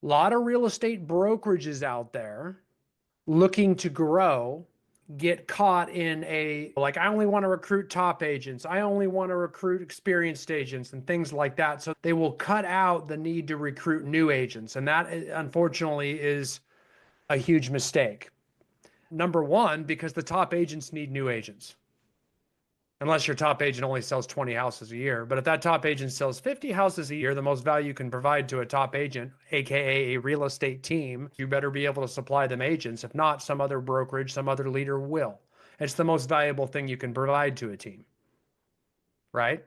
A lot of real estate brokerages out there looking to grow get caught in like, I only want to recruit top agents. I only want to recruit experienced agents and things like that. So they will cut out the need to recruit new agents. And that, unfortunately, is a huge mistake. Number one, because the top agents need new agents. Unless your top agent only sells 20 houses a year. But if that top agent sells 50 houses a year, the most value you can provide to a top agent, AKA a real estate team, you better be able to supply them agents. If not, some other brokerage, some other leader will. It's the most valuable thing you can provide to a team, right?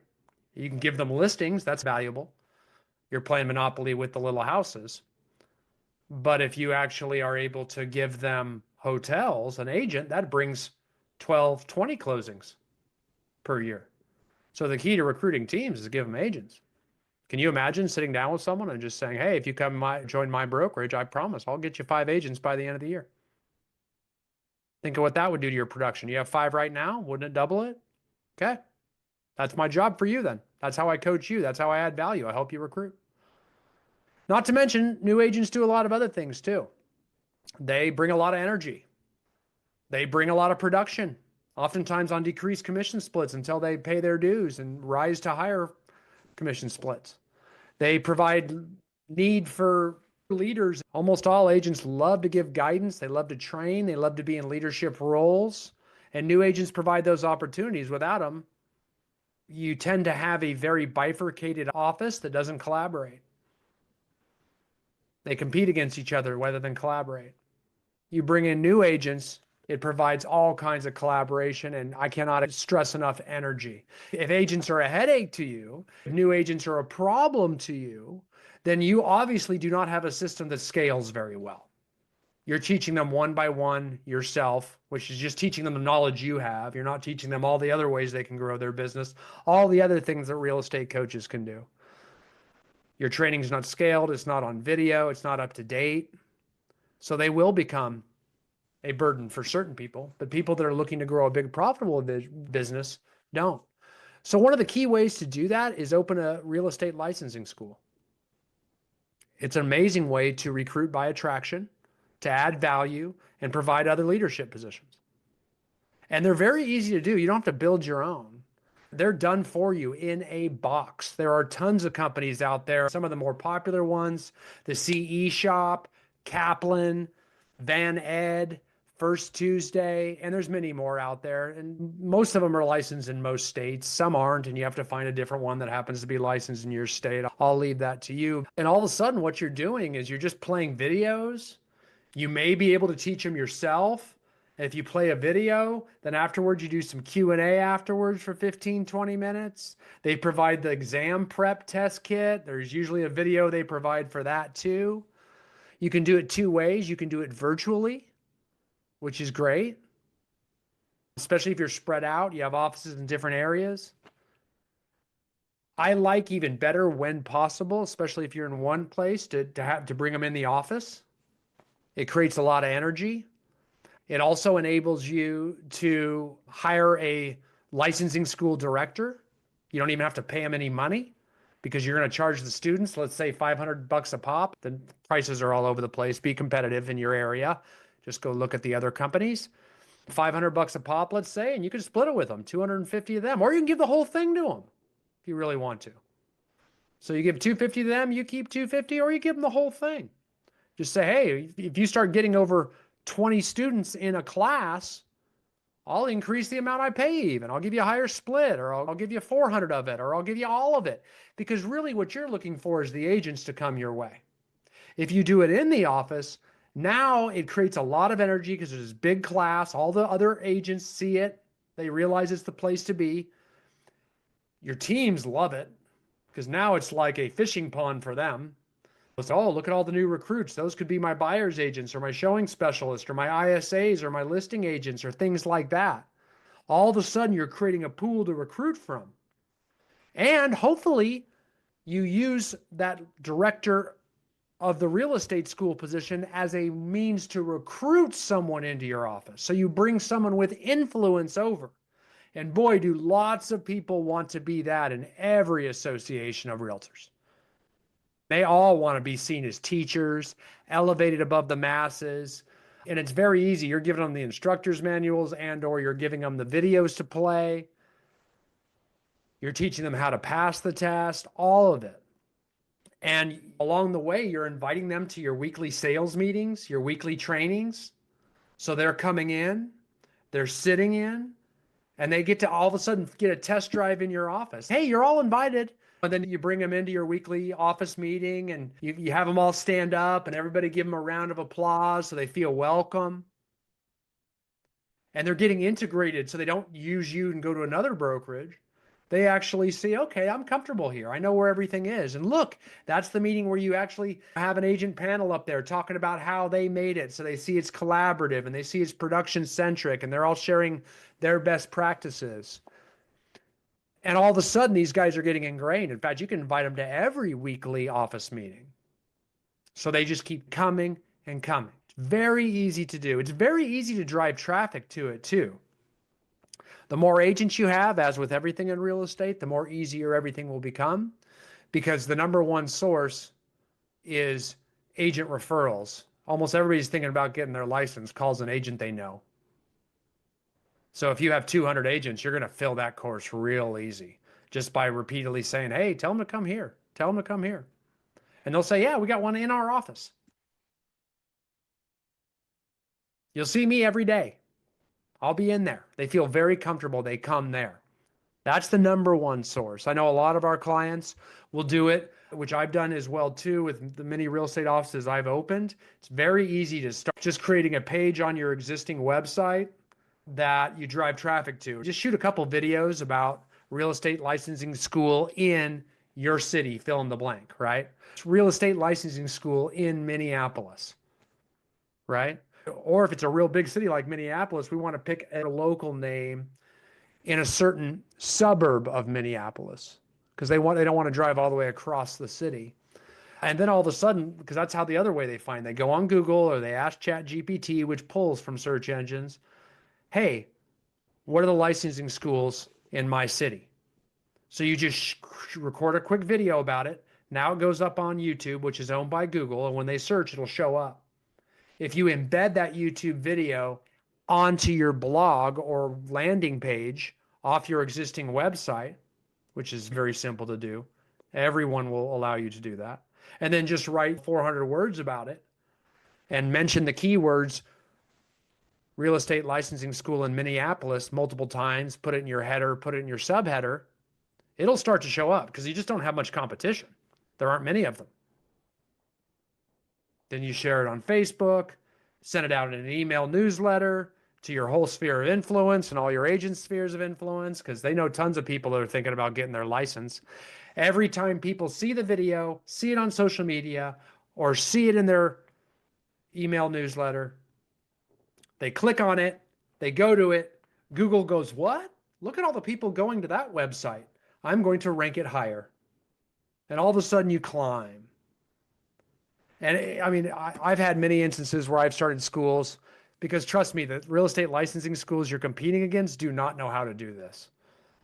You can give them listings, that's valuable. You're playing Monopoly with the little houses. But if you actually are able to give them hotels, an agent, that brings 12, 20 closings per year. So the key to recruiting teams is to give them agents. Can you imagine sitting down with someone and just saying, hey, if you join my brokerage, I promise I'll get you 5 agents by the end of the year. Think of what that would do to your production. You have 5 right now. Wouldn't it double it? Okay. That's my job for you then. That's how I coach you. That's how I add value. I help you recruit. Not to mention, new agents do a lot of other things too. They bring a lot of energy. They bring a lot of production, oftentimes on decreased commission splits until they pay their dues and rise to higher commission splits. They provide need for leaders. Almost all agents love to give guidance. They love to train. They love to be in leadership roles. And new agents provide those opportunities. Without them, you tend to have a very bifurcated office that doesn't collaborate. They compete against each other rather than collaborate. You bring in new agents, it provides all kinds of collaboration, and I cannot stress enough energy. If agents are a headache to you, if new agents are a problem to you, then you obviously do not have a system that scales very well. You're teaching them one by one yourself, which is just teaching them the knowledge you have. You're not teaching them all the other ways they can grow their business, all the other things that real estate coaches can do. Your training is not scaled. It's not on video. It's not up to date. So they will become a burden for certain people, but people that are looking to grow a big profitable business don't. So one of the key ways to do that is open a real estate licensing school. It's an amazing way to recruit by attraction, to add value, and provide other leadership positions. And they're very easy to do. You don't have to build your own. They're done for you in a box. There are tons of companies out there. Some of the more popular ones, the CE Shop, Kaplan, Van Ed, First Tuesday, and there's many more out there. And most of them are licensed in most states. Some aren't, and you have to find a different one that happens to be licensed in your state. I'll leave that to you. And all of a sudden, what you're doing is you're just playing videos. You may be able to teach them yourself. If you play a video, then afterwards you do some Q&A afterwards for 15, 20 minutes. They provide the exam prep test kit. There's usually a video they provide for that too. You can do it 2 ways. You can do it virtually, which is great, especially if you're spread out. You have offices in different areas. I like even better when possible, especially if you're in one place, to bring them in the office. It creates a lot of energy. It also enables you to hire a licensing school director. You don't even have to pay them any money because you're going to charge the students, let's say $500 a pop. The prices are all over the place. Be competitive in your area. Just go look at the other companies. $500 a pop, let's say, and you can split it with them, 250 of them, or you can give the whole thing to them if you really want to. So you give 250 to them, you keep 250, or you give them the whole thing. Just say, hey, if you start getting over 20 students in a class, I'll increase the amount I pay even. I'll give you a higher split, or I'll give you 400 of it, or I'll give you all of it. Because really what you're looking for is the agents to come your way. If you do it in the office, now it creates a lot of energy because there's this big class. All the other agents see it. They realize it's the place to be. Your teams love it because now it's like a fishing pond for them. It's, oh, look at all the new recruits. Those could be my buyer's agents or my showing specialist or my ISAs or my listing agents or things like that. All of a sudden, you're creating a pool to recruit from. And hopefully, you use that director of the real estate school position as a means to recruit someone into your office. So you bring someone with influence over. And boy, do lots of people want to be that in every association of realtors. They all want to be seen as teachers, elevated above the masses. And it's very easy. You're giving them the instructor's manuals and or you're giving them the videos to play. You're teaching them how to pass the test, all of it. And along the way, you're inviting them to your weekly sales meetings, your weekly trainings. So they're coming in, they're sitting in, and they get to all of a sudden get a test drive in your office. Hey, you're all invited. And then you bring them into your weekly office meeting and you have them all stand up and everybody give them a round of applause so they feel welcome. And they're getting integrated so they don't use you and go to another brokerage. They actually see, okay, I'm comfortable here. I know where everything is. And look, that's the meeting where you actually have an agent panel up there talking about how they made it. So they see it's collaborative and they see it's production centric and they're all sharing their best practices. And all of a sudden, these guys are getting ingrained. In fact, you can invite them to every weekly office meeting. So they just keep coming and coming. It's very easy to do. It's very easy to drive traffic to it too. The more agents you have, as with everything in real estate, the more easier everything will become because the number one source is agent referrals. Almost everybody's thinking about getting their license, calls an agent they know. So if you have 200 agents, you're going to fill that course real easy just by repeatedly saying, hey, tell them to come here. Tell them to come here. And they'll say, yeah, we got one in our office. You'll see me every day. I'll be in there. They feel very comfortable. They come there. That's the number one source. I know a lot of our clients will do it, which I've done as well too with the many real estate offices I've opened. It's very easy to start just creating a page on your existing website that you drive traffic to. Just shoot a couple videos about real estate licensing school in your city, fill in the blank, right? It's real estate licensing school in Minneapolis, right? Or if it's a real big city like Minneapolis, we want to pick a local name in a certain suburb of Minneapolis because they don't want to drive all the way across the city. And then all of a sudden, because that's how the other way they go on Google or they ask ChatGPT, which pulls from search engines, hey, what are the licensing schools in my city? So you just record a quick video about it. Now it goes up on YouTube, which is owned by Google. And when they search, it'll show up. If you embed that YouTube video onto your blog or landing page off your existing website, which is very simple to do, everyone will allow you to do that. And then just write 400 words about it and mention the keywords real estate licensing school in Minneapolis multiple times, put it in your header, put it in your subheader, it'll start to show up because you just don't have much competition. There aren't many of them. Then you share it on Facebook, send it out in an email newsletter to your whole sphere of influence and all your agents' spheres of influence because they know tons of people that are thinking about getting their license. Every time people see the video, see it on social media, or see it in their email newsletter, they click on it, they go to it. Google goes, what? Look at all the people going to that website. I'm going to rank it higher. And all of a sudden you climb. And I mean, I've had many instances where I've started schools because trust me, the real estate licensing schools you're competing against do not know how to do this.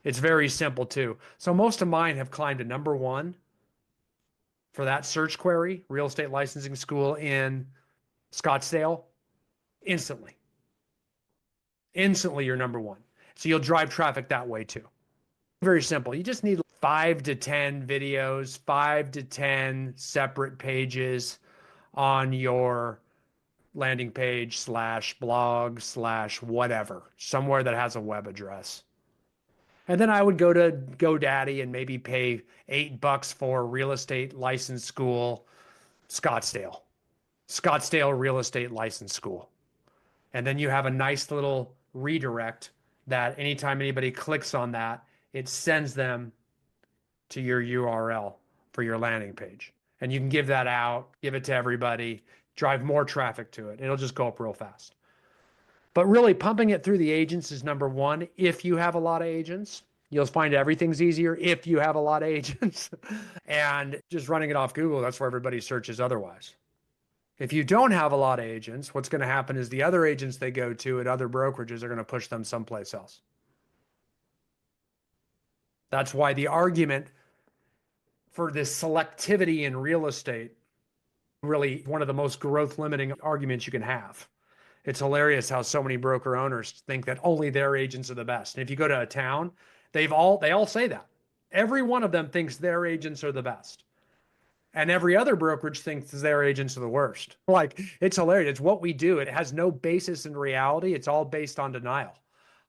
It's very simple too. So most of mine have climbed to number one for that search query, real estate licensing school in Scottsdale, instantly. Instantly, you're number one. So you'll drive traffic that way too. Very simple. You just need 5 to 10 videos, 5 to 10 separate pages on your landing page slash blog slash whatever, somewhere that has a web address. And then I would go to GoDaddy and maybe pay $8 for real estate license school, Scottsdale Real Estate License School. And then you have a nice little redirect that anytime anybody clicks on that, it sends them to your URL for your landing page. And you can give that out, give it to everybody, drive more traffic to it. It'll just go up real fast. But really pumping it through the agents is number one. If you have a lot of agents, you'll find everything's easier if you have a lot of agents. And just running it off Google, that's where everybody searches otherwise. If you don't have a lot of agents, what's going to happen is the other agents they go to at other brokerages are going to push them someplace else. That's why the argument for this selectivity in real estate, really one of the most growth limiting arguments you can have. It's hilarious how so many broker owners think that only their agents are the best. And if you go to a town, they all say that. Every one of them thinks their agents are the best. And every other brokerage thinks their agents are the worst. Like, it's hilarious. It's what we do. It has no basis in reality. It's all based on denial.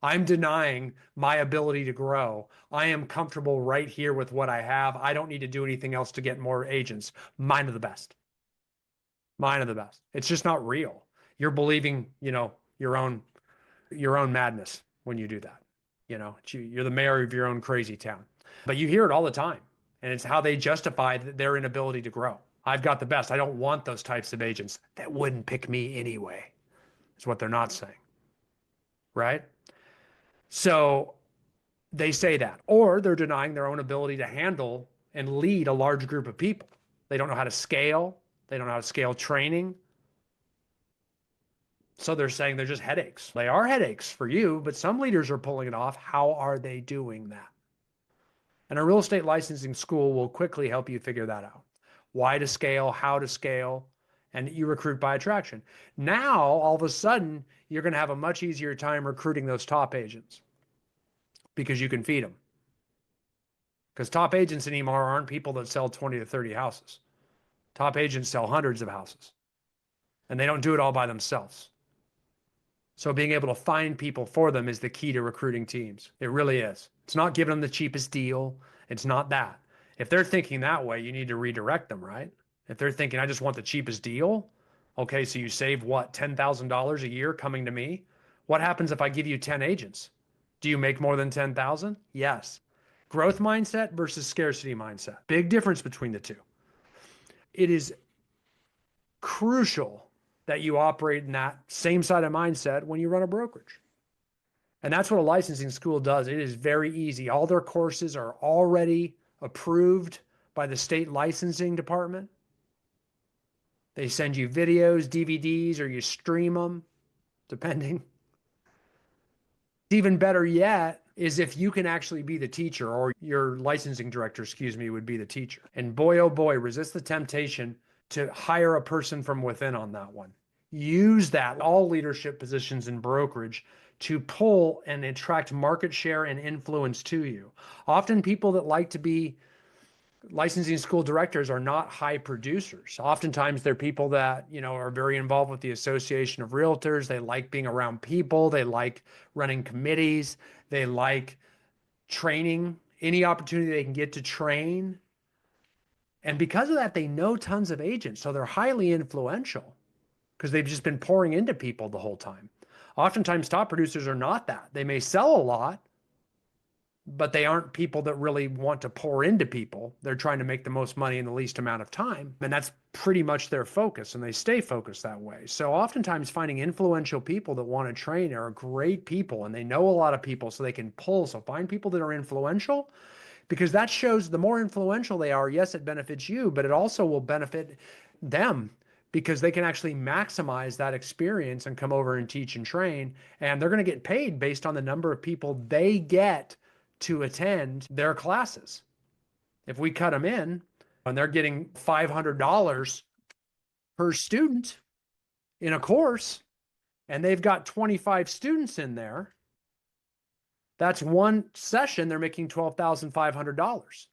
I'm denying my ability to grow. I am comfortable right here with what I have. I don't need to do anything else to get more agents. Mine are the best. Mine are the best. It's just not real. You're believing, your own madness when you do that. You're the mayor of your own crazy town. But you hear it all the time. And it's how they justify their inability to grow. I've got the best. I don't want those types of agents that wouldn't pick me anyway. Is what they're not saying. Right? So they say that, or they're denying their own ability to handle and lead a large group of people. They don't know how to scale. They don't know how to scale training. So they're saying they're just headaches. They are headaches for you, but some leaders are pulling it off. How are they doing that? And a real estate licensing school will quickly help you figure that out. Why to scale, how to scale, and you recruit by attraction. Now, all of a sudden, you're going to have a much easier time recruiting those top agents because you can feed them. Because top agents anymore aren't people that sell 20 to 30 houses. Top agents sell hundreds of houses, and they don't do it all by themselves. So being able to find people for them is the key to recruiting teams. It really is. It's not giving them the cheapest deal. It's not that. If they're thinking that way, you need to redirect them, right? If they're thinking, I just want the cheapest deal. Okay, so you save what, $10,000 a year coming to me? What happens if I give you 10 agents? Do you make more than 10,000? Yes. Growth mindset versus scarcity mindset. Big difference between the two. It is crucial that you operate in that same side of mindset when you run a brokerage. And that's what a licensing school does. It is very easy. All their courses are already approved by the state licensing department. They send you videos, DVDs, or you stream them, depending. Even better yet is if you can actually be the teacher, or your licensing director, would be the teacher. And boy, oh boy, resist the temptation to hire a person from within on that one. Use that, all leadership positions in brokerage, to pull and attract market share and influence to you. Often people that like to be licensing school directors are not high producers. Oftentimes they're people that, are very involved with the Association of Realtors. They like being around people. They like running committees. They like training, any opportunity they can get to train. And because of that, they know tons of agents. So they're highly influential because they've just been pouring into people the whole time. Oftentimes top producers are not that. They may sell a lot, but they aren't people that really want to pour into people. They're trying to make the most money in the least amount of time. And that's pretty much their focus, and they stay focused that way. So oftentimes finding influential people that want to train are great people, and they know a lot of people, so they can pull. So find people that are influential, because that shows the more influential they are, yes, it benefits you, but it also will benefit them, because they can actually maximize that experience and come over and teach and train. And they're going to get paid based on the number of people they get to attend their classes. If we cut them in and they're getting $500 per student in a course, and they've got 25 students in there, that's one session, they're making $12,500.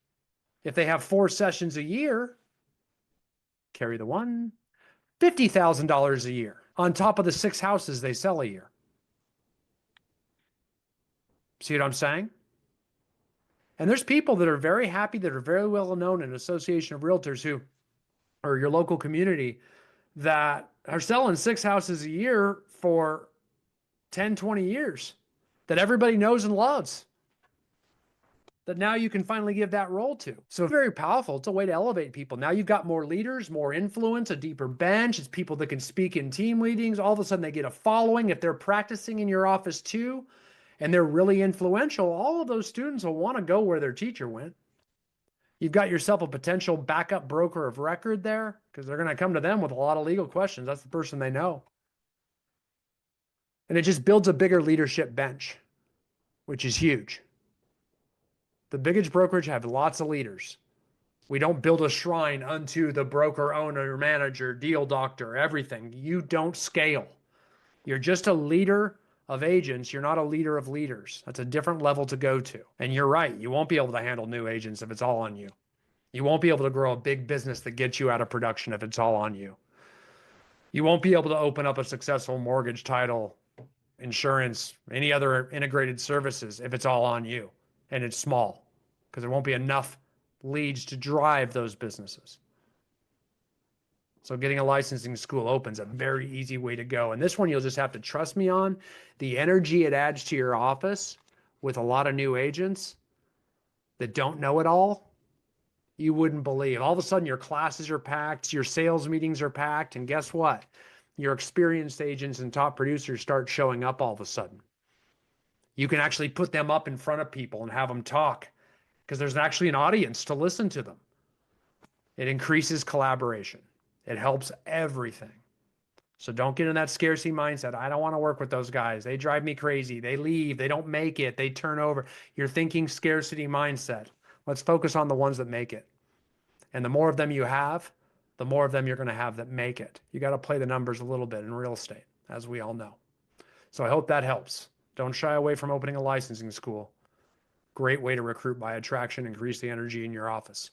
If they have 4 sessions a year, carry the one, $50,000 a year on top of the 6 houses they sell a year. See what I'm saying? And there's people that are very happy, that are very well known in Association of Realtors, who are your local community, that are selling 6 houses a year for 10, 20 years, that everybody knows and loves, that now you can finally give that role to. So very powerful. It's a way to elevate people. Now you've got more leaders, more influence, a deeper bench. It's people that can speak in team meetings. All of a sudden they get a following. If they're practicing in your office too, and they're really influential, all of those students will want to go where their teacher went. You've got yourself a potential backup broker of record there, because they're going to come to them with a lot of legal questions. That's the person they know. And it just builds a bigger leadership bench, which is huge. The biggest brokerage have lots of leaders. We don't build a shrine unto the broker, owner, manager, deal doctor, everything. You don't scale. You're just a leader of agents. You're not a leader of leaders. That's a different level to go to. And you're right. You won't be able to handle new agents if it's all on you. You won't be able to grow a big business that gets you out of production if it's all on you. You won't be able to open up a successful mortgage, title, insurance, any other integrated services if it's all on you and it's small, because there won't be enough leads to drive those businesses. So getting a licensing school opens a very easy way to go. And this one, you'll just have to trust me on. The energy it adds to your office with a lot of new agents that don't know it all, you wouldn't believe. All of a sudden, your classes are packed, your sales meetings are packed, and guess what? Your experienced agents and top producers start showing up all of a sudden. You can actually put them up in front of people and have them talk because there's actually an audience to listen to them. It increases collaboration. It helps everything. So don't get in that scarcity mindset. I don't want to work with those guys. They drive me crazy. They leave. They don't make it. They turn over. You're thinking scarcity mindset. Let's focus on the ones that make it. And the more of them you have, the more of them you're going to have that make it. You got to play the numbers a little bit in real estate, as we all know. So I hope that helps. Don't shy away from opening a licensing school. Great way to recruit by attraction, increase the energy in your office.